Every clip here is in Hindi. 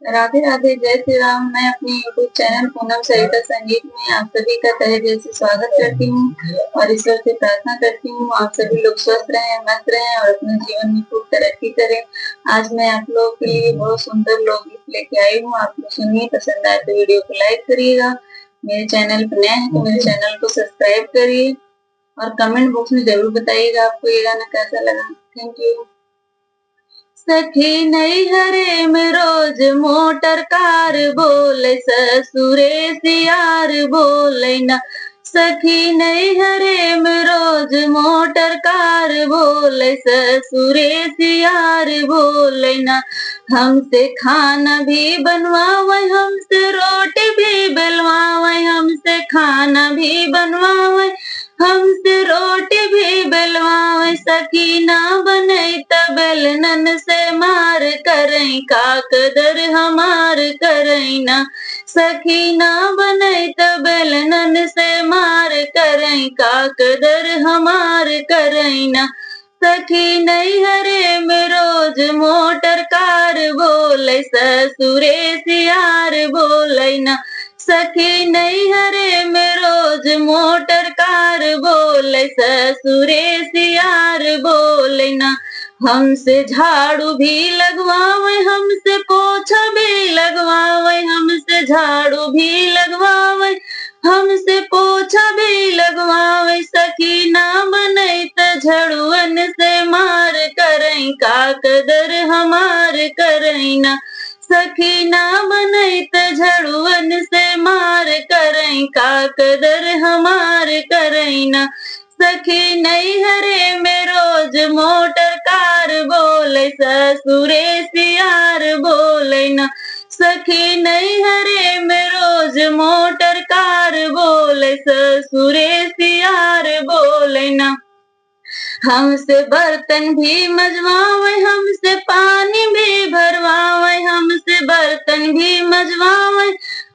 राधे राधे, जय श्री राम। मैं अपने यूट्यूब चैनल पूनम सरिता संगीत में आप सभी का तहे दिल से स्वागत करती हूँ और ईश्वर से प्रार्थना करती हूँ आप सभी लोग स्वस्थ रहें, मस्त रहें और अपने जीवन में खूब तरक्की करें। आज मैं आप लोगों के लिए बहुत सुंदर लोकगीत लेके आई हूँ। आप लोग सुनिए, पसंद आए तो वीडियो को लाइक करिएगा। मेरे चैनल पर नए हैं तो मेरे चैनल को सब्सक्राइब करिए और कमेंट बॉक्स में जरूर बताइएगा आपको ये गाना कैसा लगा। Thank you. सखी नैहरे में रोज मोटर कार बोले, ससुरे सियार बोले ना। सखी नैहरे में रोज मोटर कार बोले, ससुरे सियार बोले ना। हमसे खाना भी बनवावे, हमसे रोटी भी बेलवावे, हमसे खाना भी बनवावे, हमसे रोटी भी बेलवावे। सखी ना बने बेलनन से मार करई, का कदर हमार करई ना। सखी ना बने बेलनन से मार करई, का कदर हमार करई ना। सखी नैहरे में रोज मोटर कार बोले, ससुरे सियार बोले ना। सखी नैहरे में रोज मोटर कार बोले, ससुरे सियार बोले ना। हमसे झाड़ू भी लगवावे, हमसे पोछा भी लगवावे, हमसे झाड़ू भी लगवावे, हमसे पोछा भी लगवावे। सखी ना बने त झड़ुअन से मार करई, का कदर हमार करई ना। सखी ना बने त झड़ुअन से मार करई, का कदर हमार करई ना। सखी नैहरे में रोज मोटर कार बोले, ससुरे सियार बोले ना। सखी नैहरे में रोज मोटर कार बोले, ससुरे सियार बोले ना। हमसे बर्तन भी मजवावे, हमसे पानी भी भरवावे, हमसे बर्तन भी मजवावे,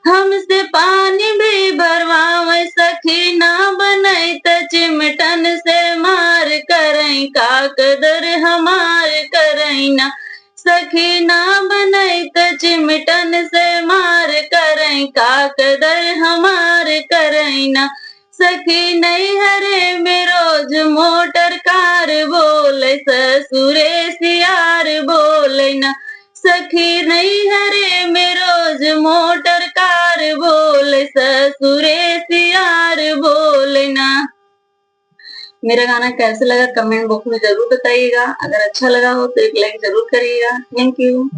हमसे पानी भी भरवावे। सखी ना बने त चिमटन से मार करई, का कदर हमार करई ना। सखी ना बने त चिमटन से मार करई, का कदर हमार करई ना। सखी नैहरे में रोज मोटर कार बोले, ससुरे सियार बोले ना। सखी नैहरे में रोज मोटर कार बोले, ससुरे सियार बोले ना। मेरा गाना कैसा लगा कमेंट बॉक्स में जरूर बताइएगा। अगर अच्छा लगा हो तो एक लाइक जरूर करिएगा। Thank you.